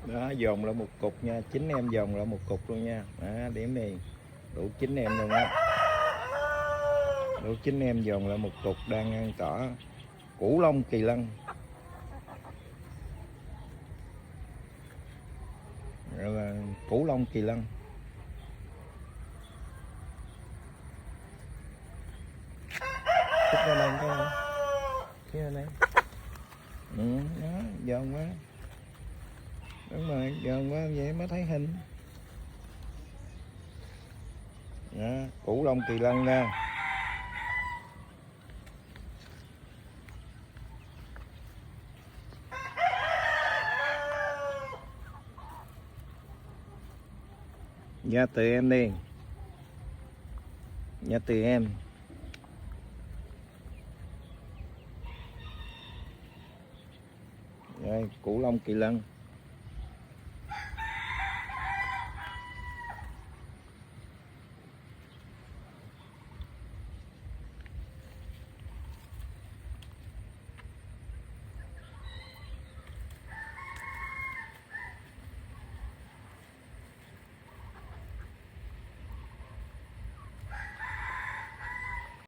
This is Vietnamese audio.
Đó, dồn lại một cục nha, 9 em dồn lại một cục luôn nha. Đó, điểm này đủ 9 em luôn á. Đủ 9 em dồn lại một cục đang ăn cỏ củ lông kỳ lân. Gọi là củ lông kỳ lân. Thích ra đây cái này. Cái này. Ừ, đó, giòn quá. Đúng rồi, giòn quá vậy mới thấy hình. Đó, củ lông kỳ lân nha. Nha từ em đi. Nha từ em. Rồi, củ lông kỳ lân.